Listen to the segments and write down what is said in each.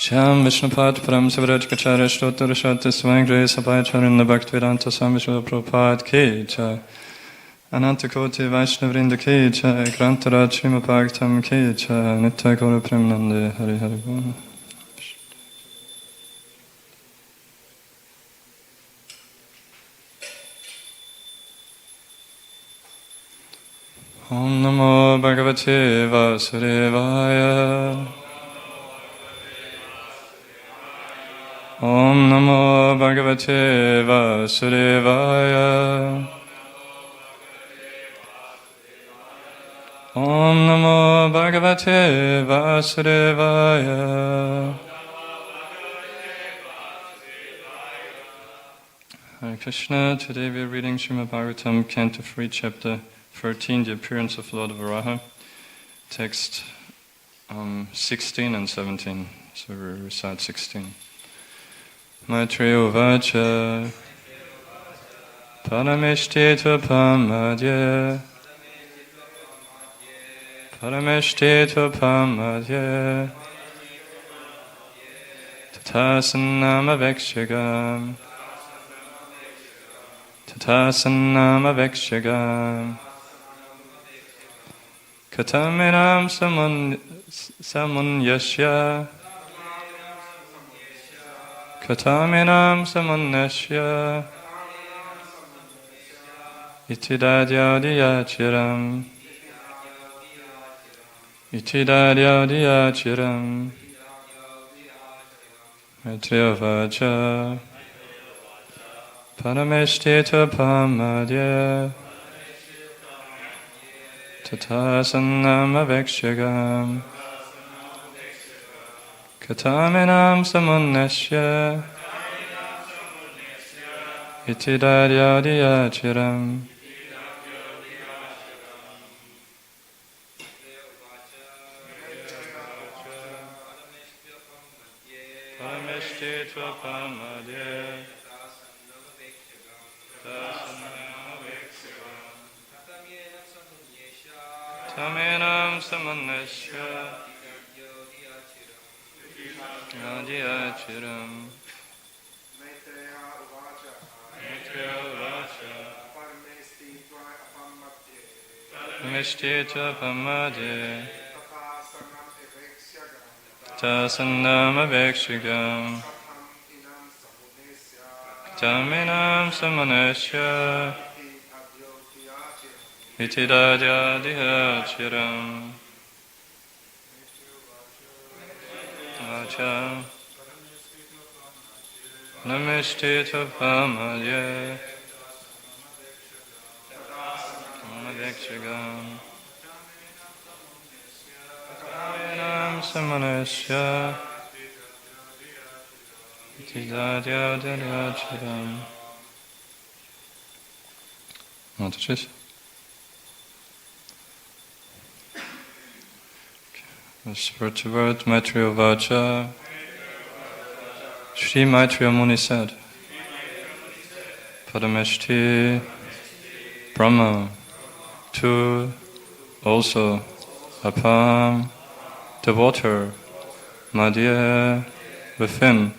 Sham Vishnupad Param Sivarajkacharya Shtotarashati Swangre Sabhacharinda Bhaktivedanta Swami Srila Prabhupada Ki Jai Anantakoti Vaishnavrinda Ki Jai Grantaraj Srimapagtam Ki Jai Nitya Gaura Premanande Hari Hari Bol. Om Namo Bhagavate Vasudevaya. Om Namo Bhagavate Vasudevaya. Om Namo Bhagavate Vasudevaya. Hare Krishna, today we are reading Srimad Bhagavatam, Canto 3, Chapter 13, The Appearance of Lord Varaha, text 16 and 17, so we recite 16. Maitreya Uvacha Parameshtita Pamadya Parameshtita Pamadya Tatasannama Vekshagam Tatasannama Vekshagam Kataminam Samunyasya Kataminam Samunyasya Itidadyadiyachiram Itidadyadiyachiram Maitreya Vacha Parameshtita Pamadya Tatasannama Vekshagam Kataminam Samunyasya Itidadyadiyachiram Parameshtita Pamadya Kataminam Samunyasya Adiyachiram Maitreya Uvacha Parameshtita Pamadya Tasannama Vekshagam Kataminam Samunyasya Itidadyadiyachiram Vacha Parameshtita Pamadya Vekshagam Kataminam Samunyasya Itidadyadiyachiram. Matajish. Word to word, Maitreya Vacha. Shri Maitreya Muni said, Padameshti Brahma, two also upon the water, Madhya within,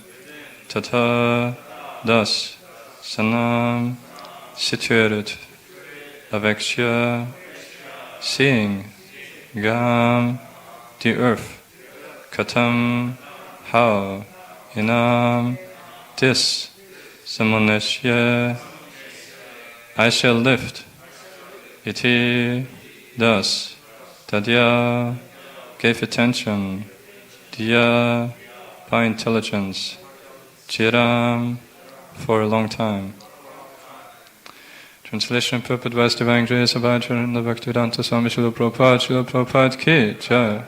Tata thus, Sanam situated, Avekshya seeing, Gam the earth, Katam how, Inam this, Samunyasya I shall lift, Iti thus, Tadya gave attention, Diya by intelligence, Chiram for a long time. Translation and purport by Divine Grace Sabhacharinda Bhaktivedanta Swami Srila Prabhupada Ki Jai.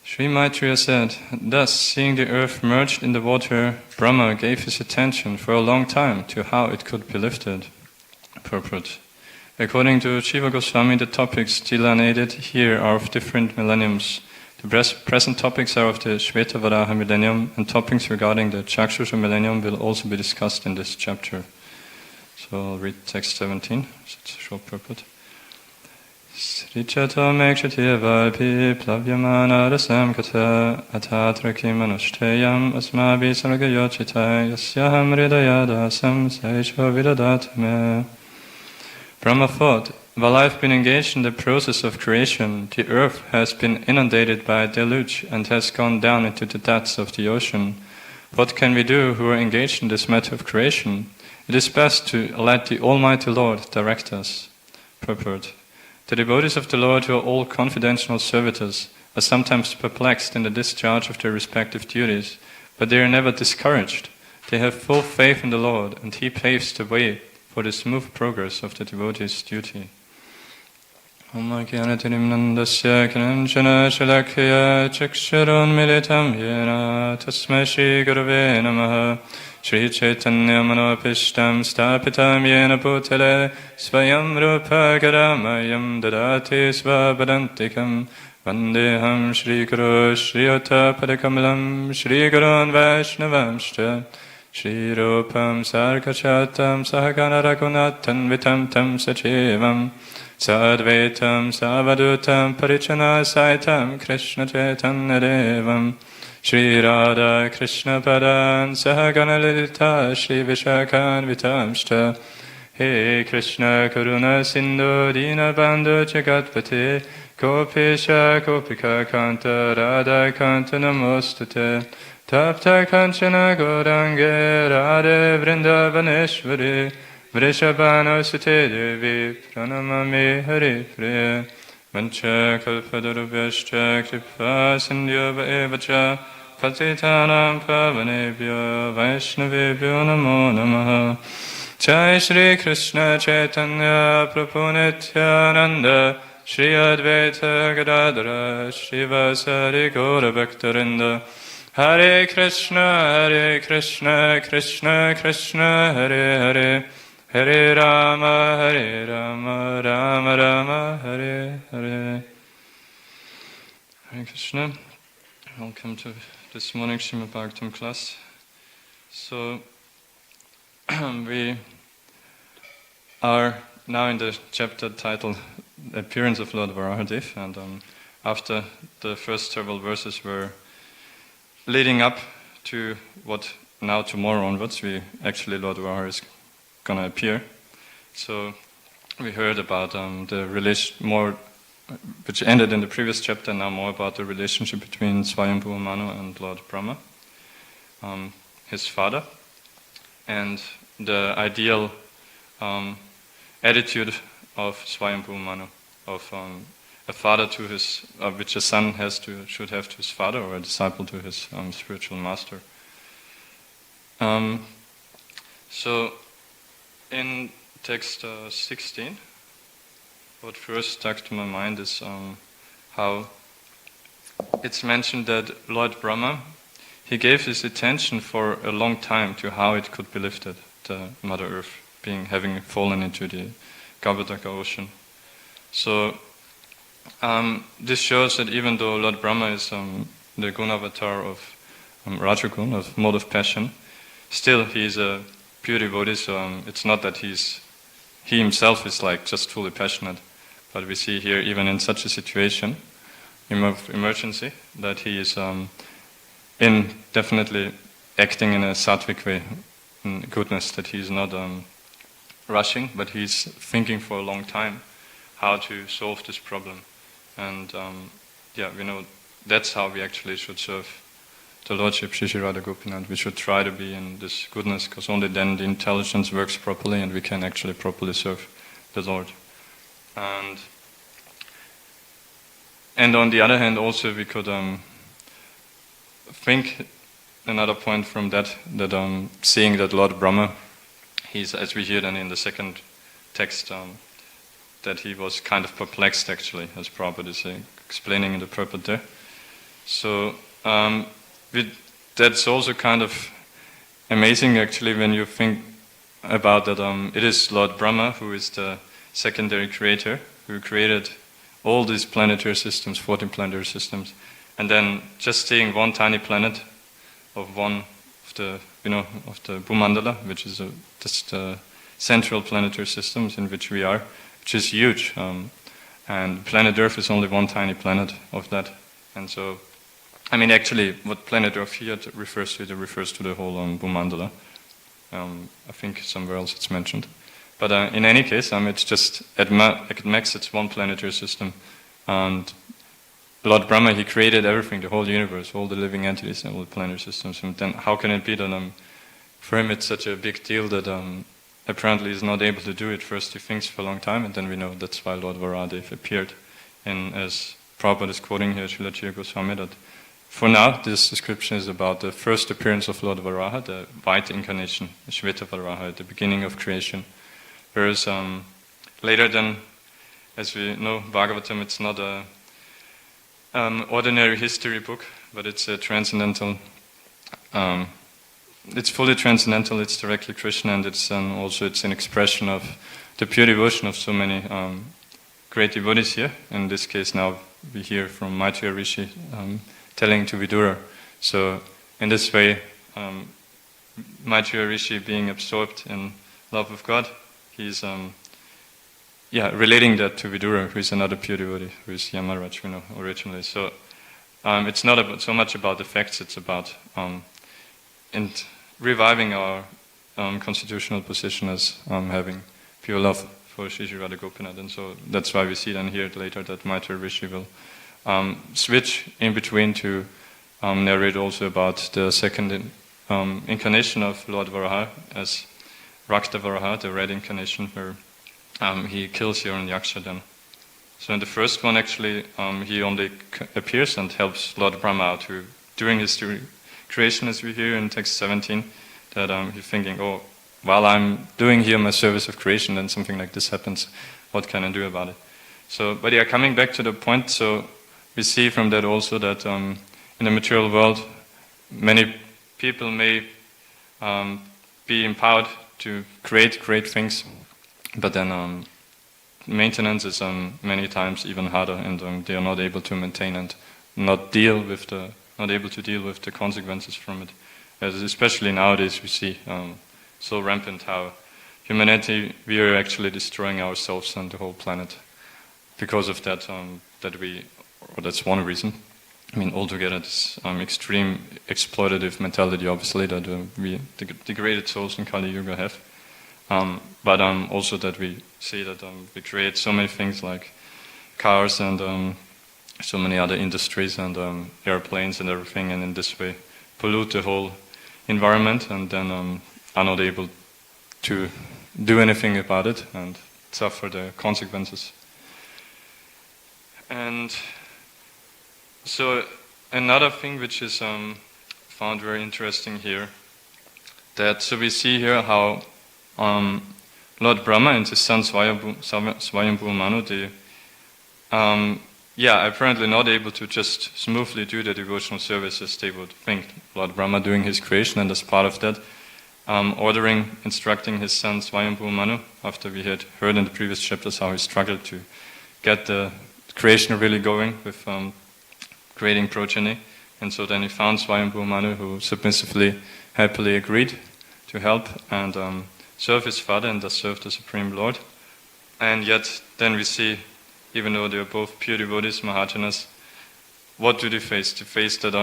Sri Maitreya said, thus, seeing the earth merged in the water, Brahma gave his attention for a long time to how it could be lifted. Purport. According to Shiva Goswami, the topics delineated here are of different millenniums. The present topics are of the Shvetavaraha millennium, and topics regarding the Chakshusha millennium will also be discussed in this chapter. So I'll read text 17, so it's a short purport. Srichato mekshatiyavarpi plavyamana rasam kata atatraki manushteyam asmabi sargayochitai yasyaham hridayadasam saicho vidadatame. Brahma thought, while I've been engaged in the process of creation, the earth has been inundated by a deluge and has gone down into the depths of the ocean. What can we do who are engaged in this matter of creation? It is best to let the Almighty Lord direct us. Purport. The devotees of the Lord, who are all confidential servitors, are sometimes perplexed in the discharge of their respective duties, but they are never discouraged. They have full faith in the Lord, and He paves the way for the smooth progress of the devotee's duty. Om Jnanatirim Nandasya Kananchana Shalakya Chaksharon Militam Yena Tasmai Shri Gurave Namaha Shri Chaitanya Manopishtam Stapitam Yena Bhutale Svayam Rupa Garamayam Dadati Svabadantikam Vandeham Shri Guru Shri Ota Padakamalam Shri Gurun Vaishnavamshcha Shri Rupam Sarkachatam Sahagana Raghunathan Vitam Tam Sachivam Sadvaitam Savadutam Parichana Saitam Krishna Chaitanya Devam Shri Radha Krishna Padan Sahagana Lilita Shri Vishakhan Vitamshta He Krishna Karuna Sindhu Dina Bandhu Jagatpate Gopisha Gopika Kanta Radha Kanta Namostate Tapta Kanchana Gorange Radhe Vrindavaneshwari Vrishabhano Sute Devi Pranamami Hari Priya Vancha Kalpadarubhyascha Kripa Sindhyava Evacha Patitanam Pavanebhyo Vaishnavebhyo Namo Namaha Jai Shri Krishna Chaitanya Prabhu Nityananda Shri Advaita Gadadara Shri Vasari Gaura Bhaktarinda Hare Krishna, Krishna Krishna, Hare Hare Hare Rama, Rama Rama, Hare Hare. Hare Krishna. Welcome to this morning's Srimad Bhagavatam class. So, we are now in the chapter titled The Appearance of Lord Varahadev, and after the first several verses were leading up to what now tomorrow onwards, Lord Varaha is going to appear. So we heard about the relation more, which ended in the previous chapter, now more about the relationship between Swayambhuva Manu and Lord Brahma, his father, and the ideal attitude of Swayambhuva Manu, of a father to his, which a son should have to his father, or a disciple to his spiritual master. So, in text 16, what first stuck to my mind is how it's mentioned that Lord Brahma, he gave his attention for a long time to how it could be lifted, the Mother Earth having fallen into the Garbhodaka ocean. So, this shows that even though Lord Brahma is the Gunavatar of Rajagun, of mode of passion, still he is a pure devotee, so it's not that he himself is like just fully passionate, but we see here even in such a situation of emergency that he is definitely acting in a sattvic way, in goodness, that he is not rushing, but he's thinking for a long time how to solve this problem. And we know that's how we actually should serve the Lordship Shri Radha Gopinath. We should try to be in this goodness, because only then the intelligence works properly and we can actually properly serve the Lord. And on the other hand, also we could think another point from that seeing that Lord Brahma, he's, as we hear then in the second text, that he was kind of perplexed actually, as Prabhupada is explaining in the purport there. So that's also kind of amazing actually when you think about that it is Lord Brahma who is the secondary creator, who created all these planetary systems, 14 planetary systems, and then just seeing one tiny planet of one of the Bhumandala, which is just the central planetary systems in which we are, which is huge. And planet Earth is only one tiny planet of that. And so, I mean, actually, what planet Earth here refers to, it refers to the whole Bhumandala. I think somewhere else it's mentioned. But in any case, it's just, at max, it's one planetary system. And Lord Brahma, he created everything, the whole universe, all the living entities and all the planetary systems. And then how can it be that for him it's such a big deal that apparently he's not able to do it? First he thinks for a long time, and then we know that's why Lord Varadev appeared. And as Prabhupada is quoting here, Srila Jiva Goswami, that for now this description is about the first appearance of Lord Varaha, the white incarnation, the Shveta Varaha, at the beginning of creation. Whereas later then, as we know, Bhagavatam, it's not a ordinary history book, but it's a transcendental, it's fully transcendental, it's directly Krishna, and it's also it's an expression of the pure devotion of so many great devotees here. In this case now we hear from Maitreya Rishi telling to Vidura. So in this way, Maitreya Rishi, being absorbed in love of God, he's relating that to Vidura, who is another pure devotee, who is Yamaraj, originally. So it's not so much about the facts, it's about reviving our constitutional position as having pure love for Shri Shri Radha Gopinath. And so that's why we see then here later that Maitreya Rishi will switch in between to narrate also about the second incarnation of Lord Varaha as Rakta Varaha, the red incarnation, where he kills Hiranyaksha then. So in the first one, actually, he only appears and helps Lord Brahma out during his creation, as we hear in text 17, that he's thinking, oh, while I'm doing here my service of creation, then something like this happens. What can I do about it? So, but yeah, coming back to the point, so we see from that also that in the material world, many people may be empowered to create great things, but then maintenance is many times even harder, and they are not able to maintain and not able to deal with the consequences from it. As especially nowadays we see so rampant how humanity, we are actually destroying ourselves and the whole planet because of that. That's one reason. I mean, altogether, this extreme exploitative mentality, obviously, that the degraded souls in Kali Yuga have. But also that we see that we create so many things like cars and so many other industries and airplanes and everything, and in this way pollute the whole environment, and then are not able to do anything about it and suffer the consequences. And so another thing which is found very interesting here, so we see here how Lord Brahma and his son Swayambhu Manu, apparently not able to just smoothly do the devotional service as they would think. Lord Brahma doing his creation, and as part of that, instructing his son Swayambhu Manu, after we had heard in the previous chapters how he struggled to get the creation really going with creating progeny. And so then he found Swayambhu Manu, who submissively, happily agreed to help and serve his father, and thus serve the Supreme Lord. And yet then we see, even though they are both pure devotees, Mahajanas, what do they face? They face that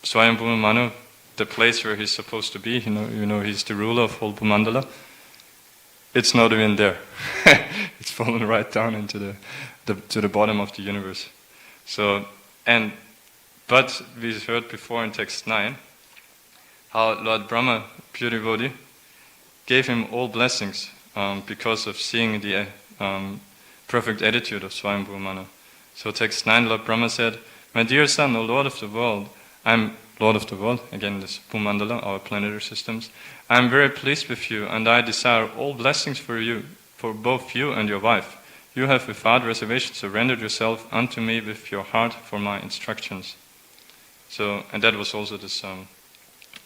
Swayambhu Manu, the place where he's supposed to be, he's the ruler of whole Bhumandala, it's not even there. It's fallen right down into the bottom of the universe. So, but we heard before in text 9 how Lord Brahma, pure devotee, gave him all blessings because of seeing the perfect attitude of Swayambhu Manu. So text 9, Lord Brahma said, "My dear son, O Lord of the world, I'm Lord of the world," again this Bhumandala, our planetary systems, "I am very pleased with you, and I desire all blessings for you, for both you and your wife. You have without reservation surrendered yourself unto me with your heart for my instructions." So, and that was also this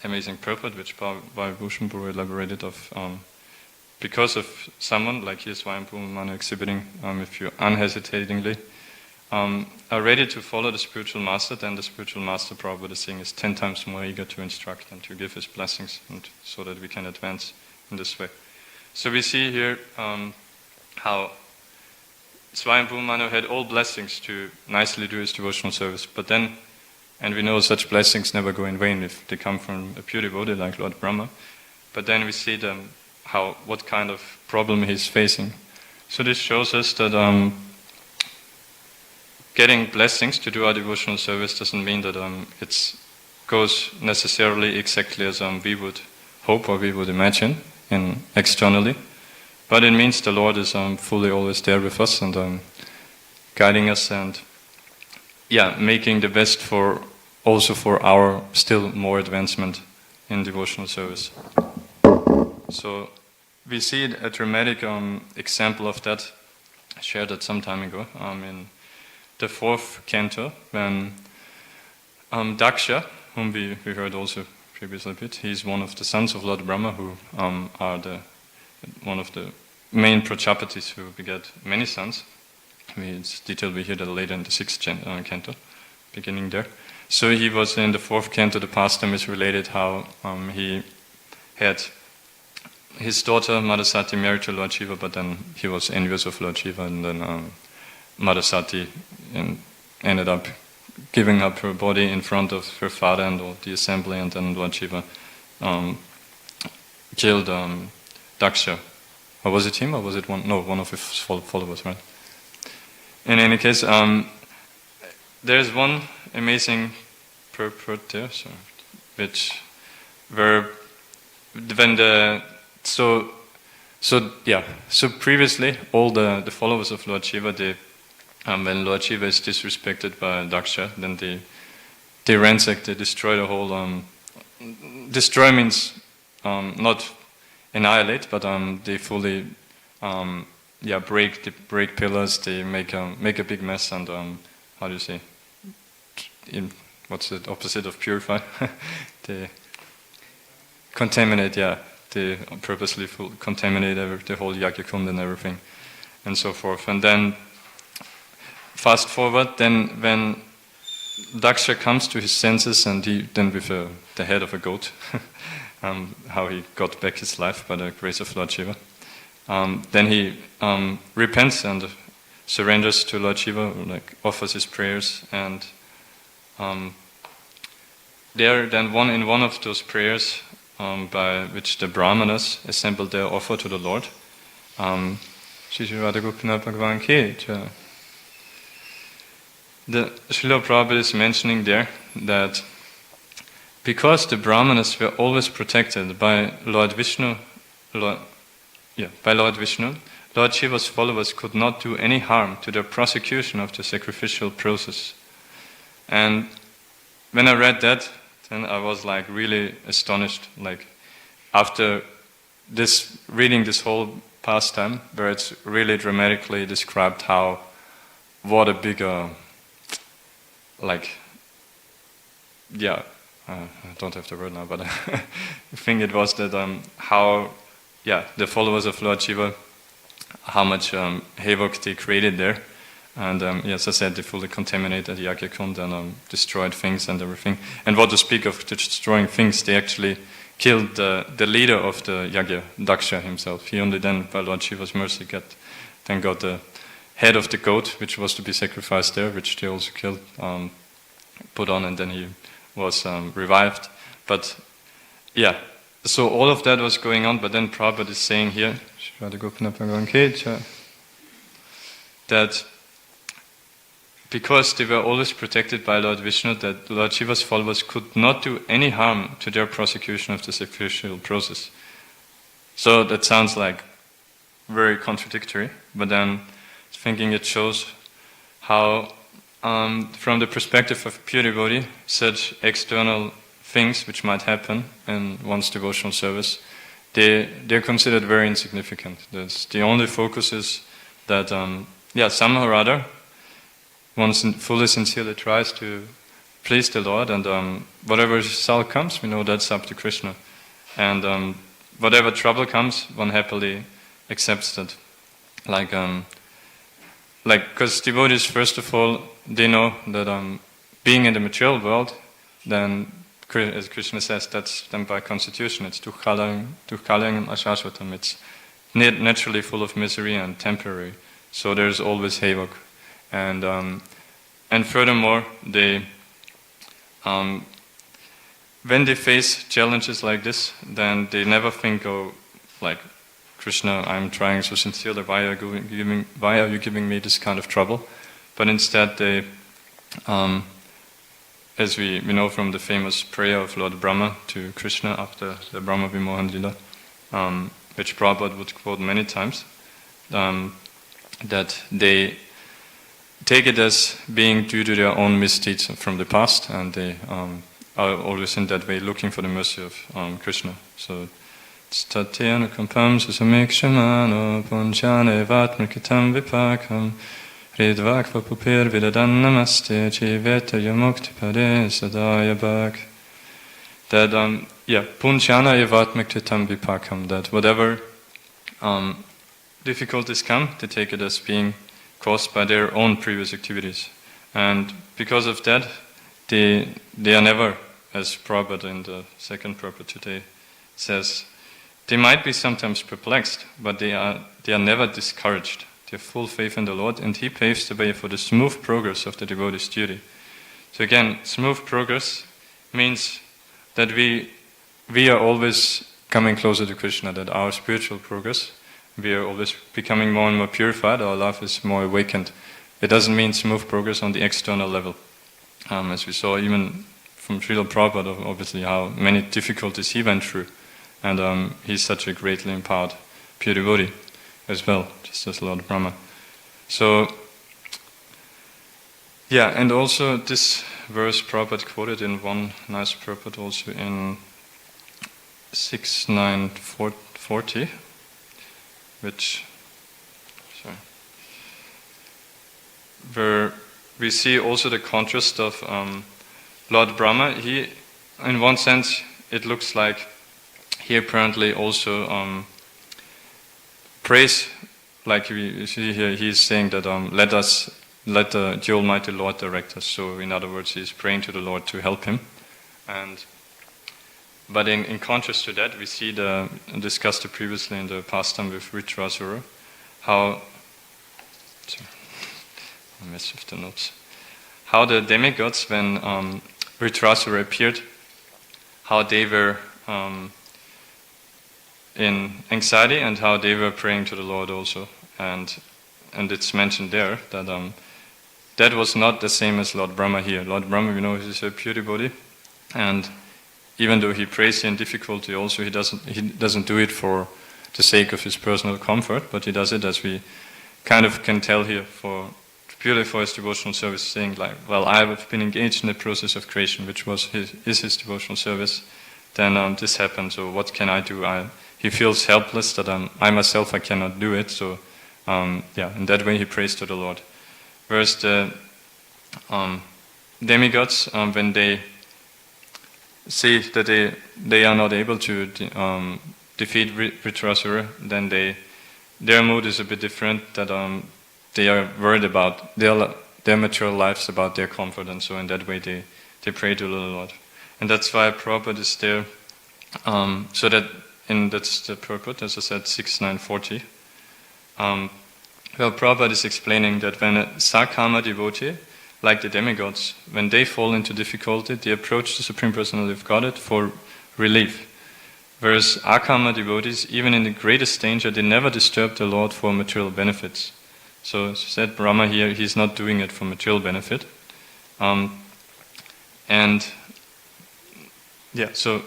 amazing purport which Bhushan Prabhu elaborated of, because of someone like here Swayambhu Manu exhibiting, if you unhesitatingly are ready to follow the spiritual master, then the spiritual master, Prabhupada is saying, is 10 times more eager to instruct and to give his blessings, and so that we can advance in this way. So we see here how Swayambhu Manu had all blessings to nicely do his devotional service, but then, and we know such blessings never go in vain if they come from a pure devotee like Lord Brahma, but then we see what kind of problem he's facing. So this shows us that getting blessings to do our devotional service doesn't mean that it goes necessarily exactly as we would hope or we would imagine externally, but it means the Lord is fully always there with us and guiding us and making the best for our still more advancement in devotional service. So we see a dramatic example of that, I shared that some time ago, in the 4th canto, when Daksha, whom we heard also previously a bit, he's one of the sons of Lord Brahma, who are one of the main Prajapatis who beget many sons. It's detailed, we hear that later in the 6th canto, beginning there. So he was in the 4th canto, the pastime is related how he had his daughter Madhusati married to Lord Shiva, but then he was envious of Lord Shiva, and then Madhusati ended up giving up her body in front of her father and all the assembly, and then Lord Shiva killed Daksha. Or was it him, or was it one of his followers, right? In any case, there's one amazing purport there, so previously all the followers of Lord Shiva, when Lord Shiva is disrespected by Daksha, then they ransack, they destroy the whole. Destroy means not annihilate, but they fully break pillars. They make a big mess, and how do you say? What's the opposite of purify? They contaminate. They purposely contaminate the whole Yajna and everything, and so forth. And then fast forward, then when Daksha comes to his senses, and then with the head of a goat, how he got back his life by the grace of Lord Shiva, then he repents and surrenders to Lord Shiva, offers his prayers, and then in one of those prayers, by which the Brahmanas assembled their offer to the Lord, the Srila Prabhupada is mentioning there that because the Brahmanas were always protected by Lord Vishnu, Lord Shiva's followers could not do any harm to the prosecution of the sacrificial process. And when I read that, then I was really astonished. After reading this whole pastime, where it's really dramatically described what a big I don't have the word now, but I think it was that the followers of Lord Shiva, how much havoc they created there, and as I said, they fully contaminated Yajna Kund and destroyed things and everything. And what to speak of destroying things, they actually killed the leader of the Yajna, Daksha himself. He only then, by Lord Shiva's mercy, got the head of the goat, which was to be sacrificed there, which they also killed, put on, and then he was revived. But so all of that was going on, but then Prabhupada is saying here that because they were always protected by Lord Vishnu, that Lord Shiva's followers could not do any harm to their prosecution of the sacrificial process. So that sounds very contradictory, but then thinking it shows how from the perspective of pure devotee, such external things which might happen in one's devotional service, they're considered very insignificant. The only focus is that somehow or other one fully sincerely tries to please the Lord, and whatever result comes, we know that's up to Krishna. And whatever trouble comes, one happily accepts that. Because devotees, first of all, they know that being in the material world, then, as Krishna says, that's then by constitution, it's dukkhalayam ashashvatam, it's naturally full of misery and temporary. So there's always havoc. And furthermore, they when they face challenges like this, then they never think, oh, like, Krishna, I'm trying so sincerely, why are you giving me this kind of trouble? But instead they, as we know from the famous prayer of Lord Brahma to Krishna after the Brahma Vimohan Lila, which Prabhupada would quote many times, that they take it as being due to their own misdeeds from the past, and they are always in that way looking for the mercy of Krishna. So, Tatyana kampam susamikshimano punchane vatmrikitam vipakam hridvakva pupir vidadan namaste chiveta yamukti pade sadaya bhak. That, punchana evatmrikitam vipakam, that whatever difficulties come, they take it as being caused by their own previous activities. And because of that, they are never, as Prabhupada in the second Prabhupada today says, they might be sometimes perplexed, but they are never discouraged. They have full faith in the Lord, and He paves the way for the smooth progress of the devotee's duty. So again, smooth progress means that we are always coming closer to Krishna, that our spiritual progress, we are always becoming more and more purified, our love is more awakened. It doesn't mean smooth progress on the external level. As we saw even from Srila Prabhupada, obviously, how many difficulties he went through. And he's such a greatly empowered pure devotee as well, just as Lord Brahma. So, yeah, and also this verse Prabhupada quoted in one nice purport also in 6940, where we see also the contrast of Lord Brahma. He, in one sense, it looks like he apparently also prays, like we see here, he's saying that let the Almighty Lord direct us. So in other words, he's praying to the Lord to help him. But in contrast to that, we see discussed it previously in the pastime with Isvaresvara, how I messed with the notes. How the demigods, when Isvaresvara appeared, how they were in anxiety and how they were praying to the Lord also. And it's mentioned there that that was not the same as Lord Brahma here. Lord Brahma, we know, is a pure devotee, and even though he prays in difficulty also, he doesn't do it for the sake of his personal comfort, but he does it, as we kind of can tell here, purely for his devotional service, saying like, well, I have been engaged in the process of creation, which is his devotional service, then this happened, so what can I do? He feels helpless that I myself, I cannot do it, so in that way he prays to the Lord. Whereas the demigods, when they see that they are not able to defeat Isvaresvara, then their mood is a bit different, that they are worried about their material lives, about their comfort, and so in that way they pray to the Lord. And that's why Prabhupada is there, so that, that's the purport, as I said, 6940. Well, Prabhupada is explaining that when a Sakama devotee, like the demigods, when they fall into difficulty, they approach the Supreme Personality of Godhead for relief. Whereas Akama devotees, even in the greatest danger, they never disturb the Lord for material benefits. So, as I said, Brahma here, he's not doing it for material benefit. So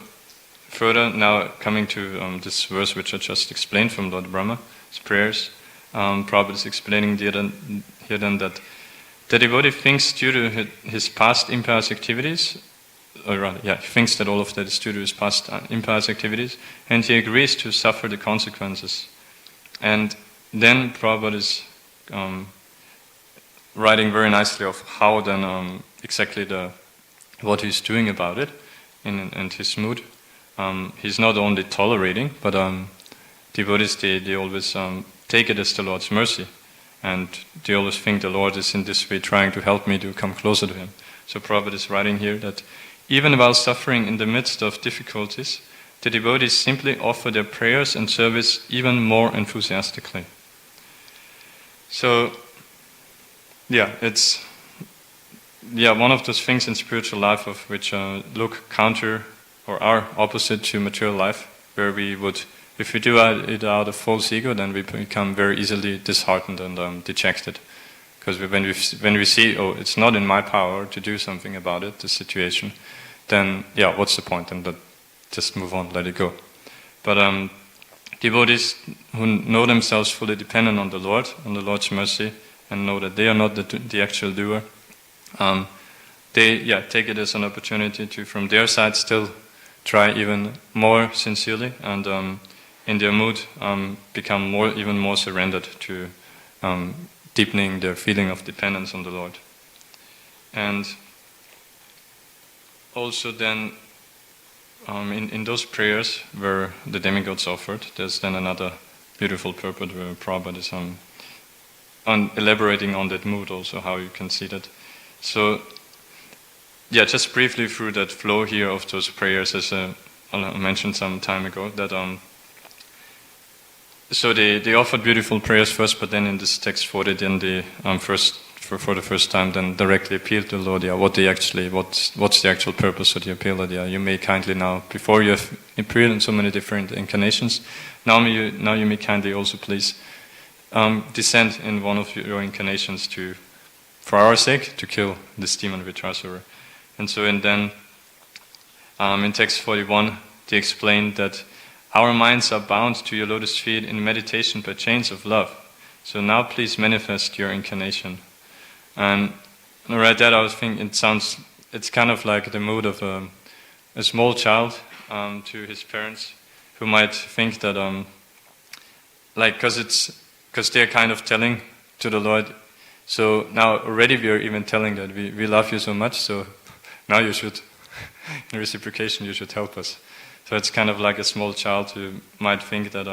further, now coming to this verse which I just explained from Lord Brahma, his prayers, Prabhupada is explaining here then that the devotee thinks due to his past impious activities, he thinks that all of that is due to his past impious activities, and he agrees to suffer the consequences. And then Prabhupada is writing very nicely of how then exactly what he's doing about it, and his mood. He's not only tolerating, but devotees, they always take it as the Lord's mercy. And they always think the Lord is in this way trying to help me to come closer to Him. So Prabhupada is writing here that even while suffering in the midst of difficulties, the devotees simply offer their prayers and service even more enthusiastically. So, it's one of those things in spiritual life of which look counter or are opposite to material life, where we would, if we do it out of false ego, then we become very easily disheartened and dejected. Because when we see, oh, it's not in my power to do something about it, the situation, then what's the point? And just move on, let it go. But devotees who know themselves fully dependent on the Lord's mercy, and know that they are not the actual doer, they take it as an opportunity to, from their side, still try even more sincerely, and in their mood become even more surrendered to deepening their feeling of dependence on the Lord. And also then, in those prayers where the demigods offered, there's then another beautiful purport where Prabhupada is elaborating on that mood also, how you can see that. So, just briefly through that flow here of those prayers, as I mentioned some time ago, that so they offered beautiful prayers first, but then in this text 40, then they for the first time then directly appealed to the Lord. What's the actual purpose of the appeal? That you may kindly now, before you have appeared in so many different incarnations, now you may kindly also please descend in one of your incarnations for our sake, to kill this demon Vitrasura. And so then in text 41, they explained that our minds are bound to your lotus feet in meditation by chains of love. So now please manifest your incarnation. And when I read that, I was thinking it's kind of like the mood of a small child to his parents, who might think that, because they're kind of telling to the Lord, so now already we are even telling that we love you so much, so now you should, in reciprocation, you should help us. So it's kind of like a small child who might think that,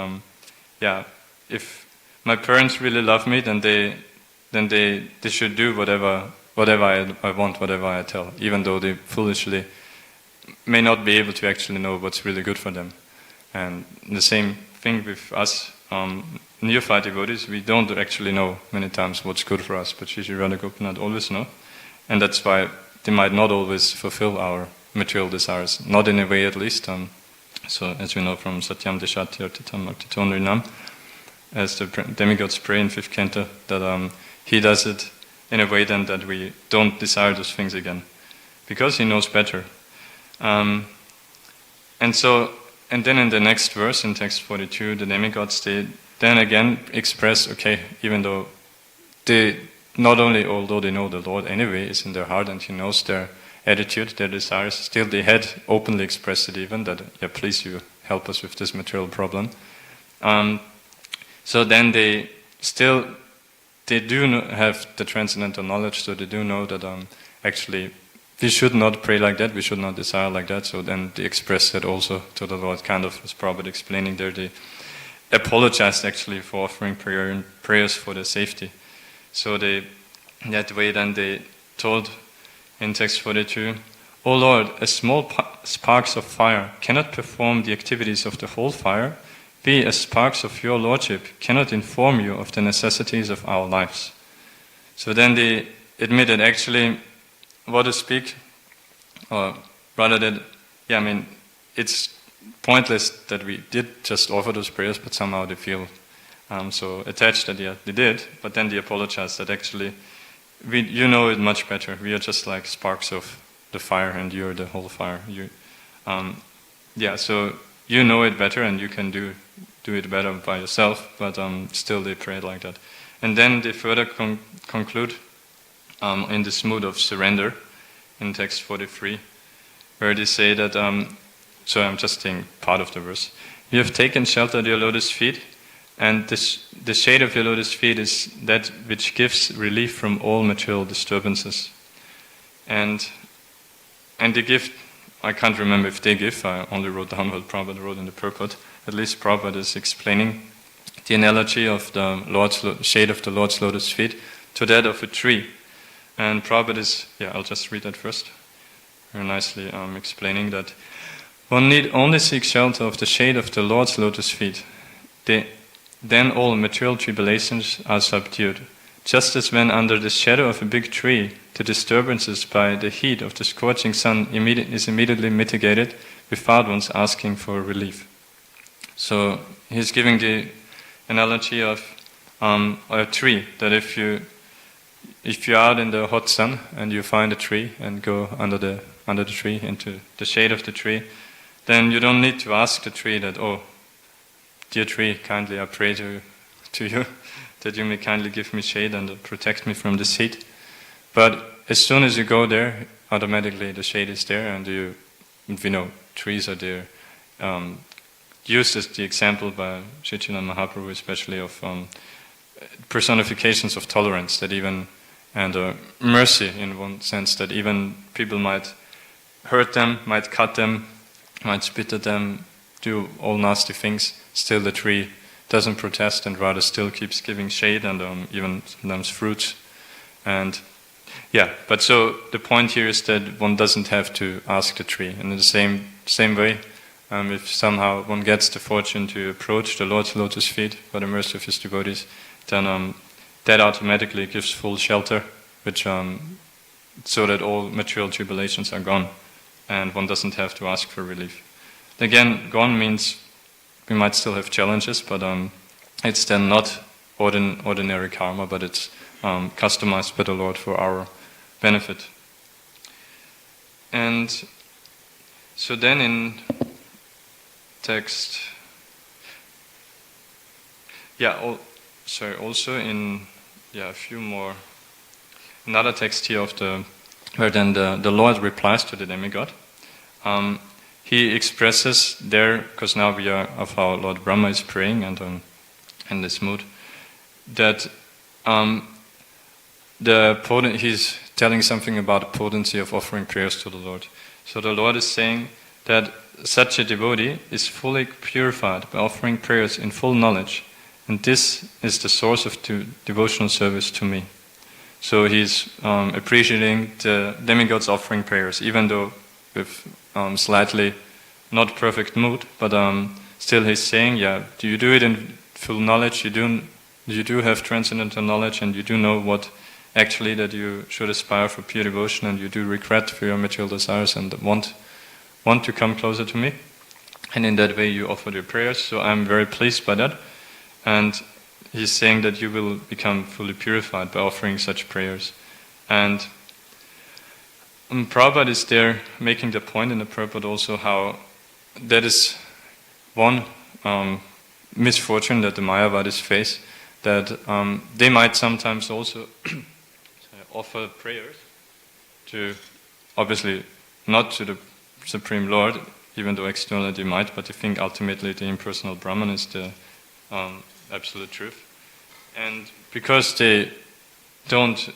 if my parents really love me, then they should do whatever I want, whatever I tell, even though they foolishly may not be able to actually know what's really good for them. And the same thing with us neophyte devotees, we don't actually know many times what's good for us, but Shri Radha Gopinath always know, and that's why they might not always fulfill our material desires, not in a way at least. So as we know from Satyam Deshatya Titam Aktitonrinam, as the demigods pray in 5th canto, that he does it in a way then that we don't desire those things again, because he knows better. And then in the next verse, in text 42, the demigods, they then again express, okay, even though although they know the Lord anyway is in their heart and he knows their attitude, their desires, still they had openly expressed it even, that, please you help us with this material problem. So then they do have the transcendental knowledge, so they do know that actually we should not pray like that, we should not desire like that, so then they express that also to the Lord, kind of as Prabhupada explaining there, they apologized actually for offering prayers for their safety. So that way then they told in text 42, O Lord, as small sparks of fire cannot perform the activities of the whole fire, we as sparks of your Lordship cannot inform you of the necessities of our lives. So then they admitted actually what to speak, or rather that, it's pointless that we did just offer those prayers, but somehow they feel so attached that they did, but then they apologized that actually you know it much better. We are just like sparks of the fire, and you're the whole fire. So you know it better, and you can do it better by yourself. But still, they prayed like that, and then they further conclude in this mood of surrender, in text 43, where they say that. So I'm just saying part of the verse. You have taken shelter at your lotus feet, and the shade of your lotus feet is that which gives relief from all material disturbances. And they give, I can't remember if they give, I only wrote down what Prabhupada wrote in the purport. At least Prabhupada is explaining the analogy of the shade of the Lord's lotus feet to that of a tree. And Prabhupada is, I'll just read that first, very nicely explaining that one need only seek shelter of the shade of the Lord's lotus feet. then all material tribulations are subdued. Just as when under the shadow of a big tree, the disturbances by the heat of the scorching sun is immediately mitigated without one's asking for relief. So he's giving the analogy of a tree, that if you're out in the hot sun and you find a tree and go under the tree, into the shade of the tree, then you don't need to ask the tree that, oh, dear tree, kindly I pray to you that you may kindly give me shade and protect me from this heat. But as soon as you go there, automatically the shade is there, and we know trees are there. Used as the example by Sri Chaitanya Mahaprabhu, especially of personifications of tolerance, and mercy in one sense, that even people might hurt them, might cut them, might spit at them, do all nasty things, still the tree doesn't protest and rather still keeps giving shade and even sometimes fruits. And but so the point here is that one doesn't have to ask the tree. And in the same way, if somehow one gets the fortune to approach the Lord's lotus feet by the mercy of his devotees, then that automatically gives full shelter, which so that all material tribulations are gone, and one doesn't have to ask for relief. Again, gone means we might still have challenges, but it's then not ordinary karma, but it's customized by the Lord for our benefit. And so then in text, also in a few more, another text here where then the Lord replies to the demigod. He expresses there, because now we are of how Lord Brahma is praying and in this mood, that he's telling something about the potency of offering prayers to the Lord. So the Lord is saying that such a devotee is fully purified by offering prayers in full knowledge, and this is the source of devotional service to me. So he's appreciating the demigod's offering prayers, even though with slightly not perfect mood, but still he's saying, do you do it in full knowledge? You do have transcendental knowledge, and you do know what actually that you should aspire for pure devotion, and you do regret for your material desires and want to come closer to me, and in that way you offer your prayers. So I'm very pleased by that, and he's saying that you will become fully purified by offering such prayers. And Prabhupada is there making the point in the purport also how that is one misfortune that the Mayavadis face, that they might sometimes also offer prayers to, obviously not to the Supreme Lord, even though externally they might, but they think ultimately the impersonal Brahman is the absolute truth. And because they don't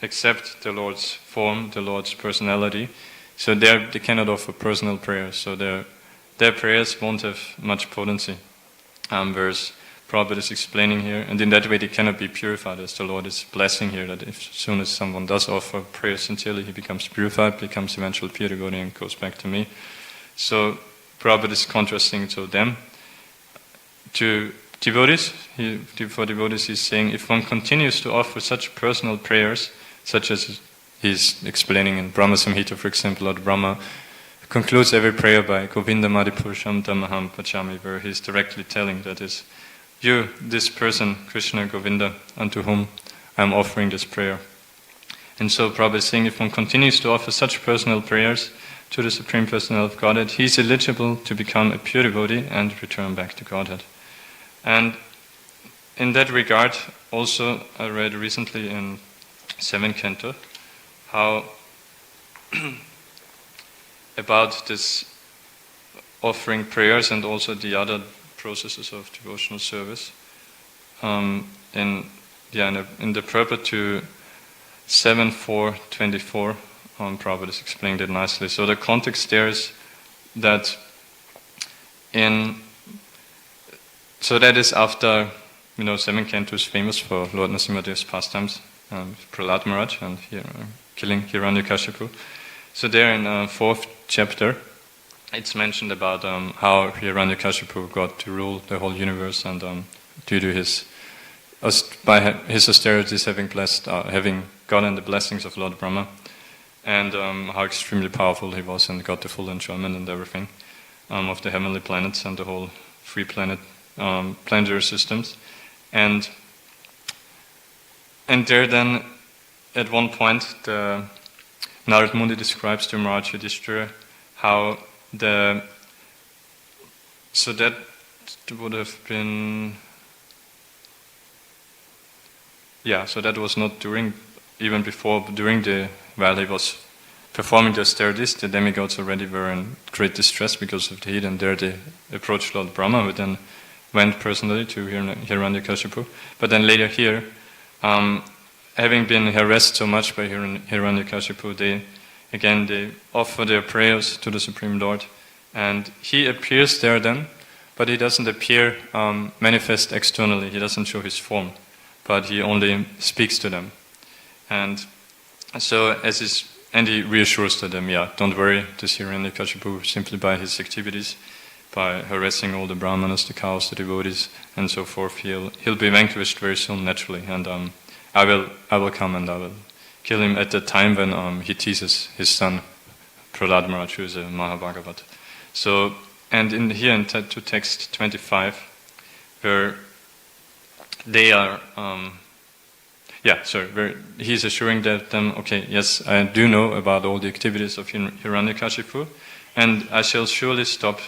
accept the Lord's form, the Lord's personality, so they cannot offer personal prayers, so their prayers won't have much potency. Whereas Prabhupada is explaining here, and in that way they cannot be purified, as the Lord is blessing here, that as soon as someone does offer prayer sincerely, he becomes purified, becomes eventually pure devotee, and goes back to me. So Prabhupada is contrasting to them. To devotees, for devotees he's saying, if one continues to offer such personal prayers, such as he's explaining in Brahma Samhita, for example, Lord Brahma concludes every prayer by Govinda Madhipurusham Tamaham Pachami, where he's directly telling that is, you, this person, Krishna Govinda, unto whom I am offering this prayer. And so Prabhupada is saying, if one continues to offer such personal prayers to the Supreme Personality of Godhead, he is eligible to become a pure devotee and return back to Godhead. And in that regard, also I read recently in 7th Canto how about this offering prayers and also the other processes of devotional service. In the purport to 7.4.24, Prabhupada has explained it nicely. So the context there is that so that is after, 7th Canto is famous for Lord Narasimha's pastimes, Prahlad Maharaj and killing Hiranyakashipu. So there in 4th chapter, it's mentioned about how Hiranyakashipu got to rule the whole universe and due to his austerities having gotten the blessings of Lord Brahma, and how extremely powerful he was and got the full enjoyment and everything of the heavenly planets and the whole free planetary systems. And there then, at one point, the Narad Muni describes to Maharaj Yudhishthira how so that would have been, so that was not during while he was performing the austerities, the demigods already were in great distress because of the heat, and there they approached Lord Brahma, who then went personally to Hiranyakashipu. But then later here, having been harassed so much by Hiranyakashipu, they offer their prayers to the Supreme Lord, and he appears there then, but he doesn't appear manifest externally. He doesn't show his form, but he only speaks to them. And so he reassures to them, don't worry, this Hiranyakashipu, simply by his activities, by harassing all the brahmanas, the cows, the devotees, and so forth, he'll be vanquished very soon naturally, and I will come and I will kill him at the time when he teases his son Prahlad Maharaj, who is a Mahabhagavat. So, and in text 25, where they are, where he's assuring them, okay, yes, I do know about all the activities of Hiranyakashipu, and I shall surely stop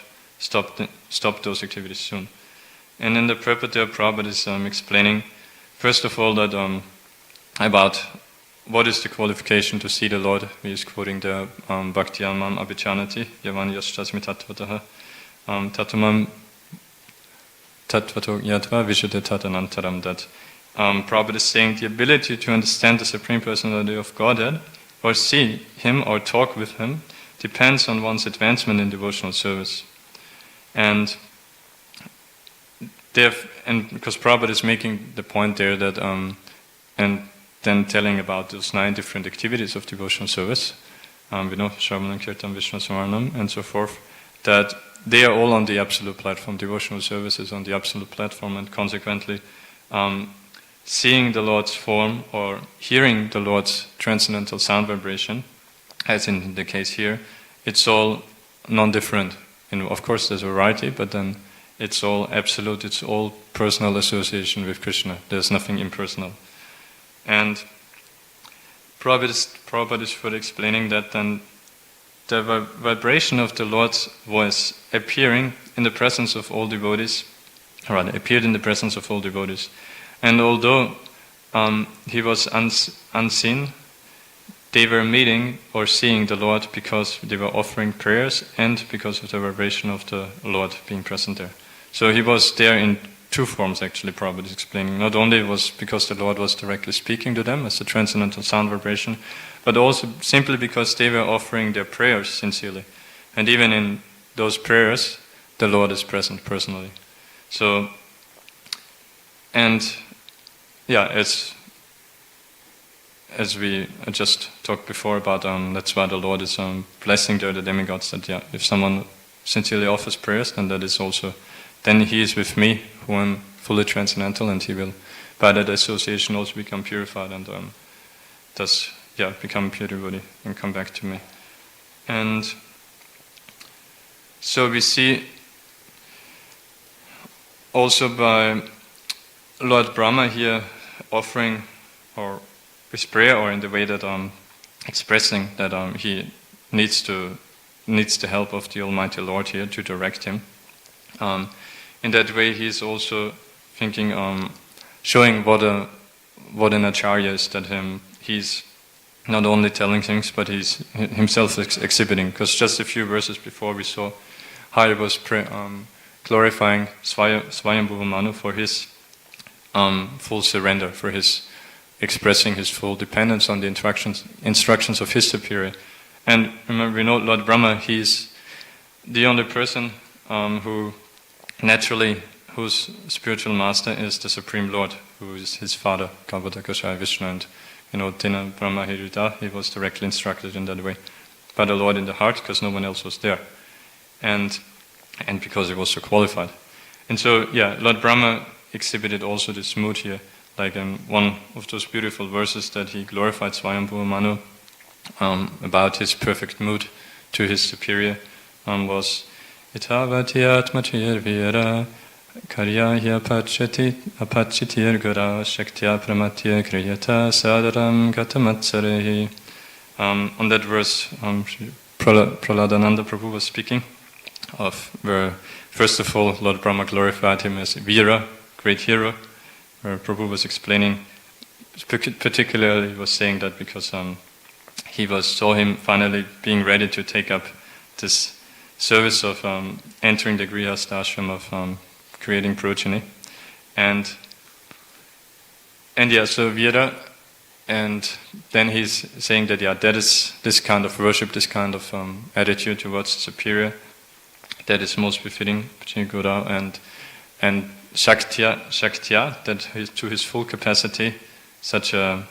those activities soon. And in the Prabhupada Prabhupada is explaining, first of all, that about what is the qualification to see the Lord. He is quoting the Bhakti Mam Abhichanati, Yavan Yashtasmi Tattvataha, Tatumam Tattvato Yatva Vishade Tatanantaram, that Prabhupada is saying the ability to understand the Supreme Personality of Godhead, or see Him or talk with Him, depends on one's advancement in devotional service. And because Prabhupada is making the point there that, and then telling about those 9 different activities of devotional service, Shravanam, Kirtan, Vishnu Smaranam, and so forth, that they are all on the absolute platform. Devotional service is on the absolute platform, and consequently, seeing the Lord's form or hearing the Lord's transcendental sound vibration, as in the case here, it's all non-different. Of course, there's a variety, but then it's all absolute, it's all personal association with Krishna. There's nothing impersonal. And Prabhupada is further explaining that then the vibration of the Lord's voice appeared in the presence of all devotees. And although he was unseen, they were meeting or seeing the Lord because they were offering prayers and because of the vibration of the Lord being present there. So he was there in 2 forms, actually, Prabhupada is explaining. Not only was because the Lord was directly speaking to them as a transcendental sound vibration, but also simply because they were offering their prayers sincerely. And even in those prayers, the Lord is present personally. So, and as we just talked before about, that's why the Lord is blessing the demigods, that if someone sincerely offers prayers, then he is with me, who am fully transcendental, and he will, by that association, also become purified and thus, become a pure devotee and come back to me. And so we see also by Lord Brahma here offering, or with prayer, or in the way that expressing that he needs the help of the Almighty Lord here to direct him. In that way, he is also thinking, showing what an acharya is, that he's not only telling things, but he's himself exhibiting. Because just a few verses before, we saw how he was glorifying Swayambhuva Manu for his full surrender, for his expressing his full dependence on the instructions of his superior. And remember, we know Lord Brahma, he's the only person whose spiritual master is the Supreme Lord, who is his father, Garbhoda Kashaya Vishnu, and Tena Brahma Hirita, he was directly instructed in that way by the Lord in the heart, because no one else was there, and because he was so qualified. And so, Lord Brahma exhibited also this mood here, like in one of those beautiful verses that he glorified Swayambhuva Manu about his perfect mood to his superior was Itavati atmachir vira karyahya apachiti gara shaktya pramatya kriyata sadaram gatamatsarehi. On that verse, Praladananda Prabhu was speaking of where, first of all, Lord Brahma glorified him as Vira, great hero, where Prabhu was explaining, particularly was saying that because he saw him finally being ready to take up this service of entering the Grihastha ashram of creating progeny. And yeah, so Vira, and then he's saying that that is this kind of worship, this kind of attitude towards the superior, that is most befitting Guru, and Shaktya, that to his full capacity, such a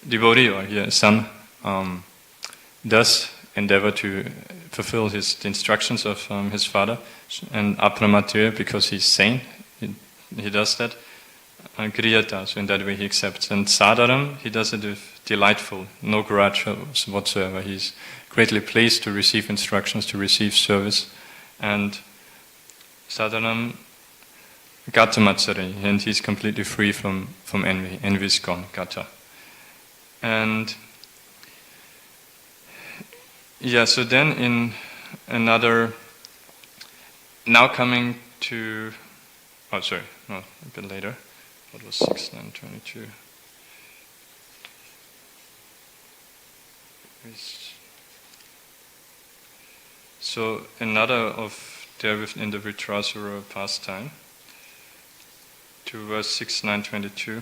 devotee or here son does endeavor to fulfill the instructions of his father, and apramatya, because he's sane, he does that. Griyata, so in that way he accepts. And Sadaram, he does it with delightful, no grudge whatsoever. He's greatly pleased to receive instructions, to receive service. And Sadaram Gatamatsari, and he's completely free from envy. Envy is gone, Gata. And yeah, so then in another, now coming to, a bit later. What was 6:9:22? So another of there in the Vitrasura pastime, to verse 6:9:22.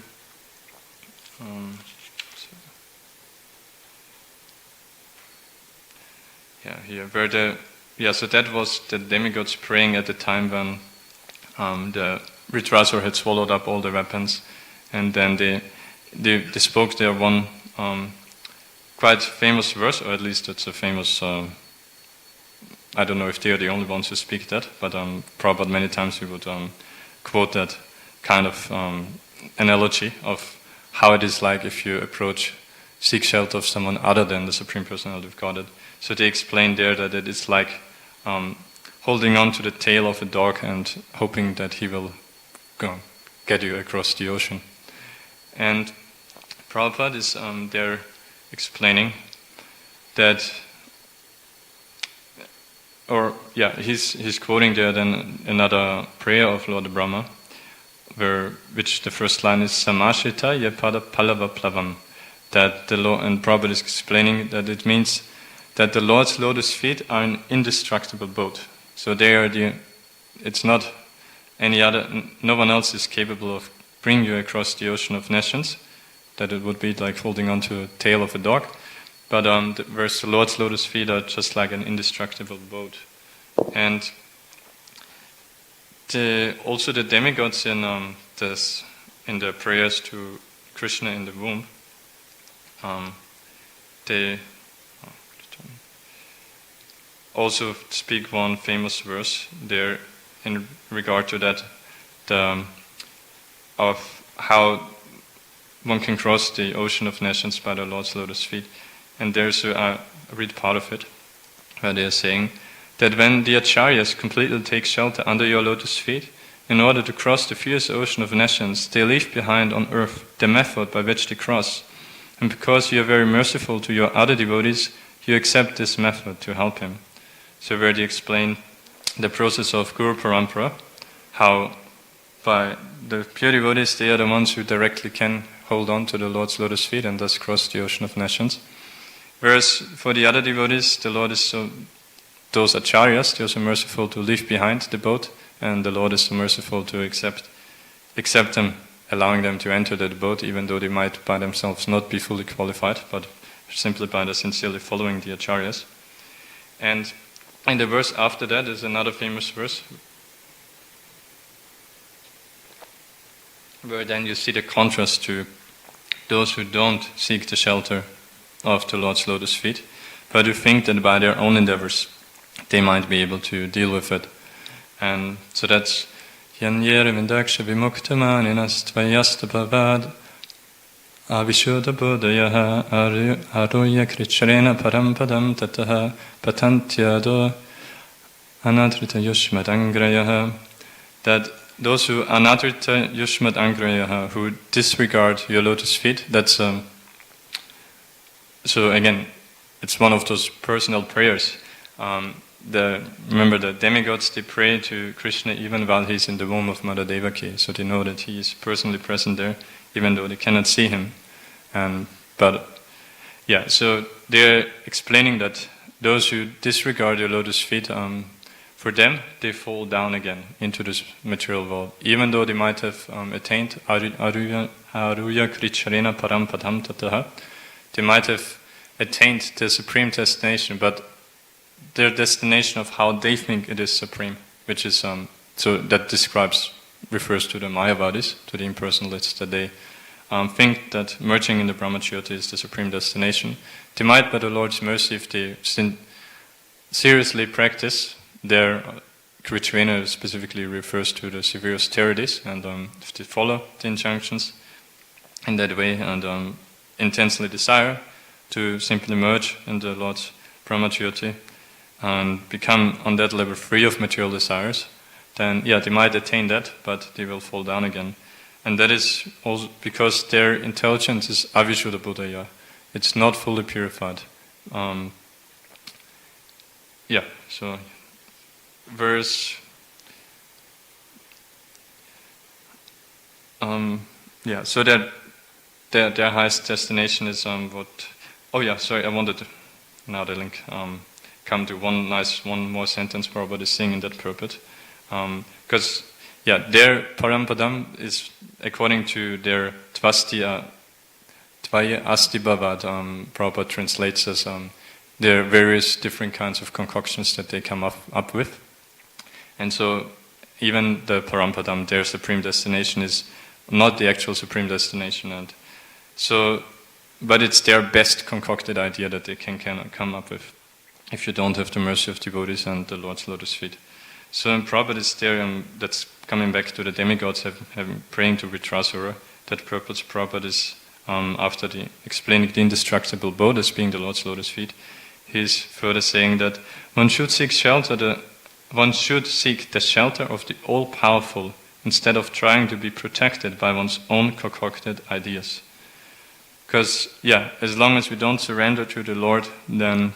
Here where so that was the demigods praying at the time when the Vitrasura had swallowed up all the weapons, and then they spoke there one quite famous verse, or at least it's a famous, I don't know if they are the only ones who speak that, but Prabhupada many times we would quote that kind of analogy of how it is like if you seek shelter of someone other than the Supreme Personality of Godhead. So they explain there that it is like holding on to the tail of a dog and hoping that he will get you across the ocean. And Prabhupada is there explaining that, he's quoting there then another prayer of Lord Brahma, which the first line is Samashita Yepada Palava Plavam, that the Lord, and Prabhupada is explaining that it means that the Lord's lotus feet are an indestructible boat. So they are it's not any other, no one else is capable of bringing you across the ocean of nations, that it would be like holding on to a tail of a dog. But whereas the Lord's lotus feet are just like an indestructible boat. And also the demigods in the prayers to Krishna in the womb, they also speak one famous verse there in regard to that, of how one can cross the ocean of nations by the Lord's lotus feet. And there's I read part of it, where they are saying that when the acharyas completely take shelter under your lotus feet, in order to cross the fierce ocean of nations, they leave behind on earth the method by which they cross. And because you are very merciful to your other devotees, you accept this method to help him. So where they explain the process of Guru Parampara, how by the pure devotees, they are the ones who directly can hold on to the Lord's lotus feet and thus cross the ocean of nations. Whereas for the other devotees, the Lord is those acharyas, they are so merciful to leave behind the boat, and the Lord is so merciful to accept them, allowing them to enter the boat, even though they might by themselves not be fully qualified, but simply by the sincerely following the acharyas. And in the verse after that is another famous verse, where then you see the contrast to those who don't seek the shelter of the Lord's lotus feet, but who think that by their own endeavors they might be able to deal with it. And so that's Yanyera Vindaksha Vimuktamaninas Tvayastapavad Avishuddha Buddhayaha Aruya Krichrena Parampadam Tataha Patantyado Anatrita Yushmadangrayaha. That those who Anatrita Yushmadangrayaha, who disregard your lotus feet, that's so again, it's one of those personal prayers. Remember the demigods, they pray to Krishna even while he's in the womb of Mother Devaki, so they know that he is personally present there, even though they cannot see him. So they're explaining that those who disregard your lotus feet, for them, they fall down again into this material world. Even though they might have attained Aruya Krichrena Parampadam Tataha, they might have attained the supreme destination, but their destination of how they think it is supreme, which is, so that refers to the Mayavadis, to the impersonalists, that they think that merging in the Brahmacharya is the supreme destination. They might, by the Lord's mercy, if they seriously practice, their Krichrena specifically refers to the severe austerities, and if they follow the injunctions in that way and intensely desire to simply merge in the Lord's Brahmacharya and become on that level free of material desires, then they might attain that, but they will fall down again. And that is also because their intelligence is avishuddha buddhaya. It's not fully purified. So verse so that their highest destination is I wanted to, now the link, come to one more sentence Prabhupada is saying in that purport. Because their parampadam is according to their tvaya astibhavad, Prabhupada translates as their various different kinds of concoctions that they come up with. And so even the parampadam, their supreme destination, is not the actual supreme destination, and so, but it's their best concocted idea that they can come up with, if you don't have the mercy of devotees and the Lord's lotus feet. So in Prabhupada is there, that's coming back to the demigods having praying to Vitrasura, that purpose Prabhupada is, after explaining the indestructible Bodh as being the Lord's lotus feet, he's further saying that one should seek the shelter of the all-powerful instead of trying to be protected by one's own concocted ideas. Because, as long as we don't surrender to the Lord, then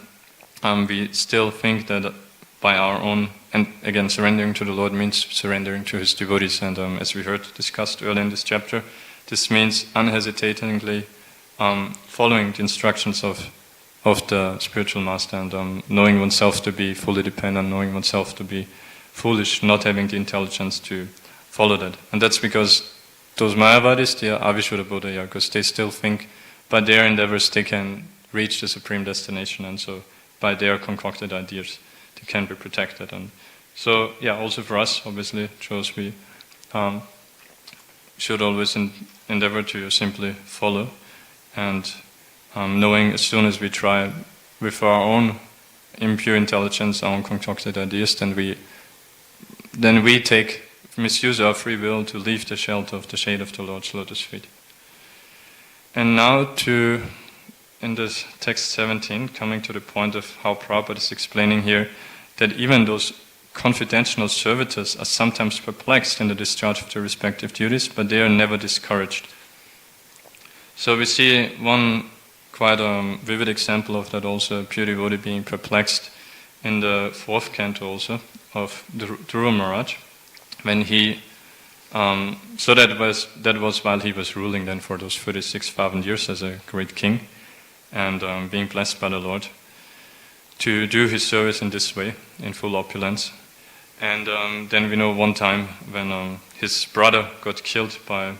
we still think that by our own, and again, surrendering to the Lord means surrendering to His devotees, and as we heard discussed earlier in this chapter, this means unhesitatingly following the instructions of the spiritual master, and knowing oneself to be fully dependent, knowing oneself to be foolish, not having the intelligence to follow that. And that's because those Mayavadis, they are avishuddha buddhaya, because they still think by their endeavors they can reach the supreme destination, and so by their concocted ideas they can be protected. And so, also for us, obviously, it shows we should always endeavor to simply follow, and knowing as soon as we try with our own impure intelligence, our own concocted ideas, then we misuse our free will to leave the shelter of the shade of the Lord's lotus feet. And now in this text 17, coming to the point of how Prabhupada is explaining here that even those confidential servitors are sometimes perplexed in the discharge of their respective duties, but they are never discouraged. So we see one quite vivid example of that also, a pure devotee being perplexed in the 4th canto also of Dhruva Maharaj, when he, so that was while he was ruling then for those 36,000 years as a great king, and being blessed by the Lord to do his service in this way, in full opulence. And then we know one time when his brother got killed by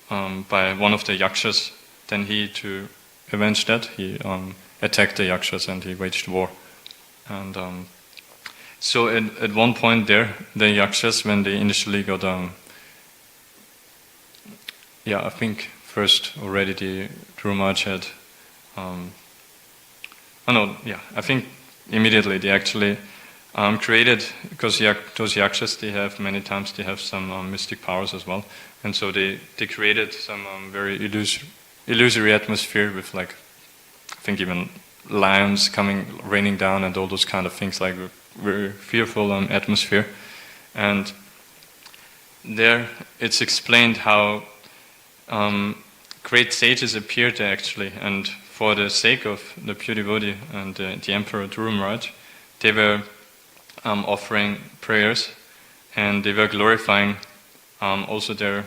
one of the yakshas, then he, to avenge that, he attacked the yakshas and he waged war. And so at one point there, the yakshas, when they initially got, I think first already the Dhruva Maharaj had, I think immediately they actually created, because those yakshas, they have many times they have some mystic powers as well, and so they created some very illusory atmosphere with, like, I think even lions raining down and all those kind of things, like very fearful atmosphere. And there it's explained how great sages appeared there actually, and for the sake of the pure devotee and the Emperor Dhruva Maharaj, they were offering prayers, and they were glorifying also the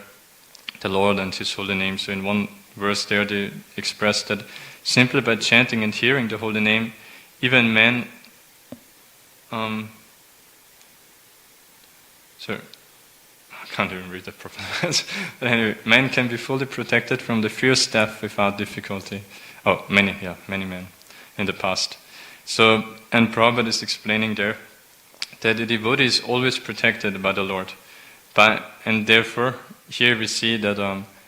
Lord and His holy name. So in one verse there they expressed that simply by chanting and hearing the holy name, even men I can't even read that properly. But anyway, men can be fully protected from the fierce death without difficulty. Oh, many men in the past. So, and Prabhupada is explaining there that the devotee is always protected by the Lord. And therefore, here we see that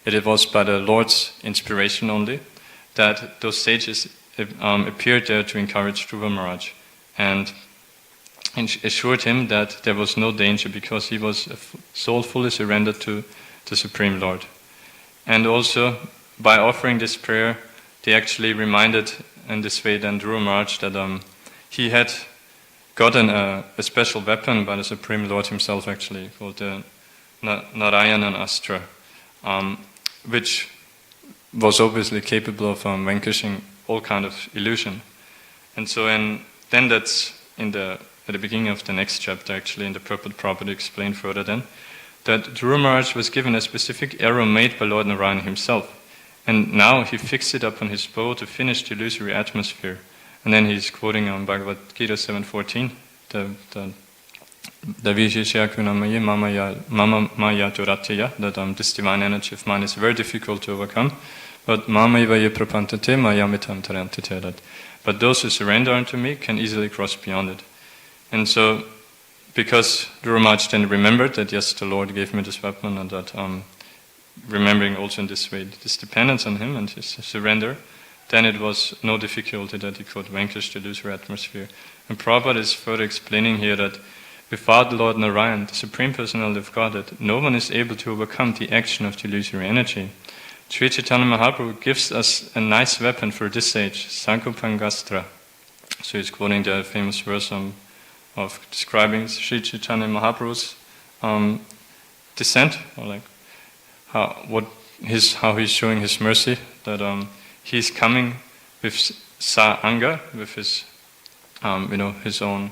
it was by the Lord's inspiration only that those sages appeared there to encourage Dhruva Maharaj and assured him that there was no danger because he was a soul fully surrendered to the Supreme Lord. And also, by offering this prayer, they actually reminded in this way then Dhruva Maharaj that he had gotten a special weapon by the Supreme Lord himself actually, called the Narayana Astra, which was obviously capable of vanquishing all kind of illusion. And so then that's at the beginning of the next chapter actually, in the Purport Prabhupada explained further then, that Dhruva Maharaj was given a specific arrow made by Lord Narayana himself. And now he fixed it upon his bow to finish the illusory atmosphere. And then he's quoting on Bhagavad Gita 7:14, that this divine energy of mine is very difficult to overcome, but but those who surrender unto me can easily cross beyond it. And so, because Dhruva Maharaj then remembered that yes, the Lord gave me this weapon, and that remembering also in this way this dependence on Him and His surrender, then it was no difficulty that he could vanquish the illusory atmosphere. And Prabhupada is further explaining here that without Lord Narayan, the Supreme Personality of Godhead, no one is able to overcome the action of the illusory energy. Sri Chaitanya Mahaprabhu gives us a nice weapon for this age, Sankupangastra. So he's quoting the famous verse of describing Sri Chaitanya Mahaprabhu's descent, or like how he's showing his mercy, that he's coming with Sa-anga, with his his own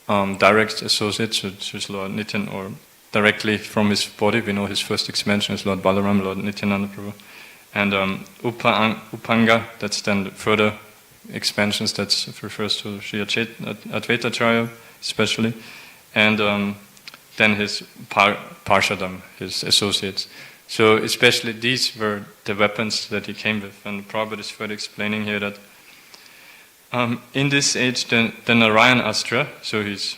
direct associates, which is Lord Nityan, or directly from his body. We know his first expansion is Lord Balaram, Lord Nityananda Prabhu. And Upanga, that's then the further expansions, that refers to Sri Advaita Acharya especially. And then his Parshadam, his associates. So especially these were the weapons that he came with. And Prabhupada is further explaining here that in this age, the Narayan Astra, so he's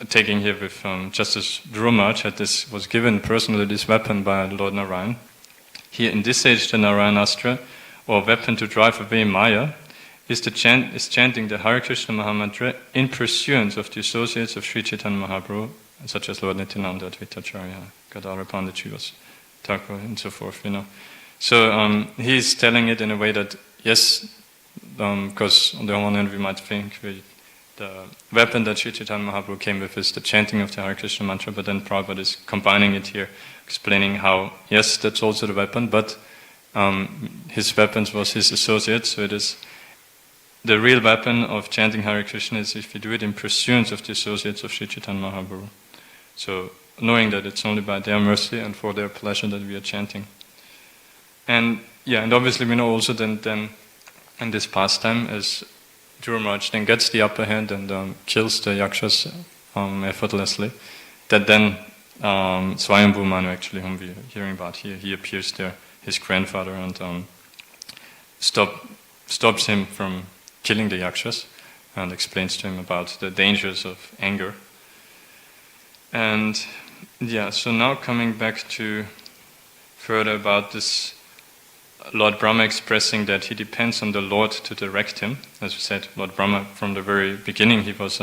taking here with just as Dhruva Maharaj was given personally this weapon by Lord Narayan. Here in this age, the Narayan Astra, or weapon to drive away Maya, is chanting the Hare Krishna Mahamantra in pursuance of the associates of Sri Chaitanya Mahaprabhu, such as Lord Nityananda, Advaita Acharya, Gadadhara Pandit Srivas Thakur, and so forth. So he's telling it in a way that yes, because on the one hand we might think the weapon that Sri Chaitanya Mahaprabhu came with is the chanting of the Hare Krishna mantra, but then Prabhupada is combining it here, explaining how yes, that's also the weapon, but his weapons was his associates, so it is the real weapon of chanting Hare Krishna is if you do it in pursuance of the associates of Sri Chaitanya Mahaprabhu. So knowing that it's only by their mercy and for their pleasure that we are chanting. And obviously we know also then in this pastime, as Dhruva Maharaj then gets the upper hand and kills the yakshas effortlessly, that then Swayambhu Manu, actually, whom we are hearing about here, he appears there, his grandfather, and stops him from killing the yakshas and explains to him about the dangers of anger. And so now coming back to further about this Lord Brahma expressing that he depends on the Lord to direct him. As we said, Lord Brahma, from the very beginning, he was